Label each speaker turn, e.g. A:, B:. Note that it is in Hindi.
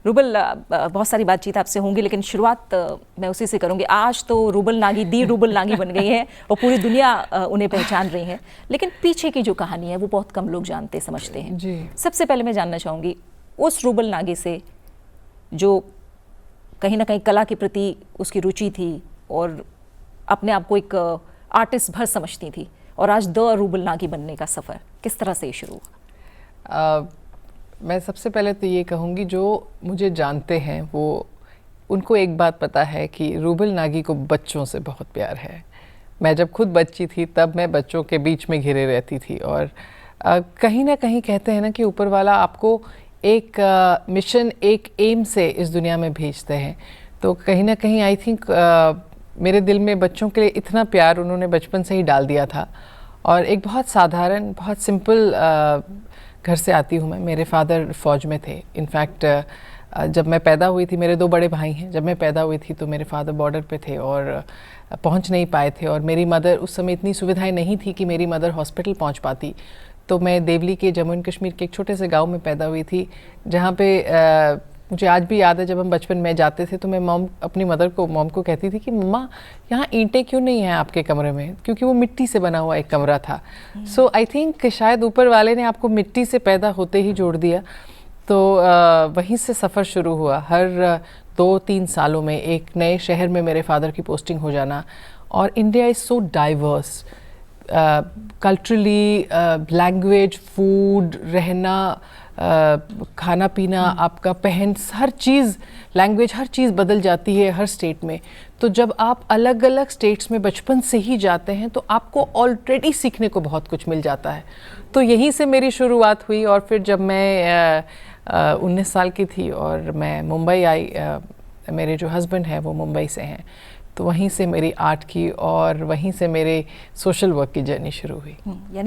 A: रूबल, बहुत सारी बातचीत आपसे होंगी, लेकिन शुरुआत मैं उसी से करूंगी। आज तो रूबल नागी दी रूबल नागी बन गई है और पूरी दुनिया उन्हें पहचान रही है, लेकिन पीछे की जो कहानी है वो बहुत कम लोग जानते समझते हैं
B: जी।
A: सबसे पहले मैं जानना चाहूँगी उस रूबल नागी से जो कहीं ना कहीं कला के प्रति उसकी रुचि थी और अपने आप को एक आर्टिस्ट भर समझती थी, और आज द रूबल नागी बनने का सफ़र किस तरह से शुरू हुआ?
B: मैं सबसे पहले तो ये कहूँगी जो मुझे जानते हैं वो उनको एक बात पता है कि रूबल नागी को बच्चों से बहुत प्यार है। मैं जब खुद बच्ची थी तब मैं बच्चों के बीच में घिरे रहती थी, और कहीं ना कहीं कहते हैं ना कि ऊपर वाला आपको एक मिशन, एक एम से इस दुनिया में भेजते हैं। तो कहीं ना कहीं आई थिंक मेरे दिल में बच्चों के लिए इतना प्यार उन्होंने बचपन से ही डाल दिया था। और एक बहुत साधारण, बहुत सिंपल घर से आती हूँ मैं। मेरे फादर फ़ौज में थे। इनफैक्ट जब मैं पैदा हुई थी, मेरे 2 बड़े भाई हैं, जब मैं पैदा हुई थी तो मेरे फादर बॉर्डर पे थे और पहुँच नहीं पाए थे, और मेरी मदर, उस समय इतनी सुविधाएं नहीं थी कि मेरी मदर हॉस्पिटल पहुँच पाती। तो मैं देवली के, जम्मू एंड कश्मीर के एक छोटे से गाँव में पैदा हुई थी, जहाँ पे मुझे आज भी याद है जब हम बचपन में जाते थे तो मैं अपनी मॉम को कहती थी कि मम्मा यहाँ ईंटें क्यों नहीं हैं आपके कमरे में, क्योंकि वो मिट्टी से बना हुआ एक कमरा था। सो आई थिंक शायद ऊपर वाले ने आपको मिट्टी से पैदा होते ही जोड़ दिया। तो वहीं से सफ़र शुरू हुआ। हर 2-3 सालों में एक नए शहर में मेरे फादर की पोस्टिंग हो जाना। और India is so diverse culturally, language, food, रहना, खाना पीना, आपका पहन, हर चीज़, लैंग्वेज, हर चीज़ बदल जाती है हर स्टेट में। तो जब आप अलग अलग स्टेट्स में बचपन से ही जाते हैं तो आपको ऑलरेडी सीखने को बहुत कुछ मिल जाता है। तो यहीं से मेरी शुरुआत हुई। और फिर जब मैं 19 साल की थी और मैं मुंबई आई, मेरे जो हस्बैंड हैं वो मुंबई से हैं, तो वहीं से मेरी आर्ट की और वहीं से मेरे सोशल वर्क की जर्नी शुरू हुई।
A: यानी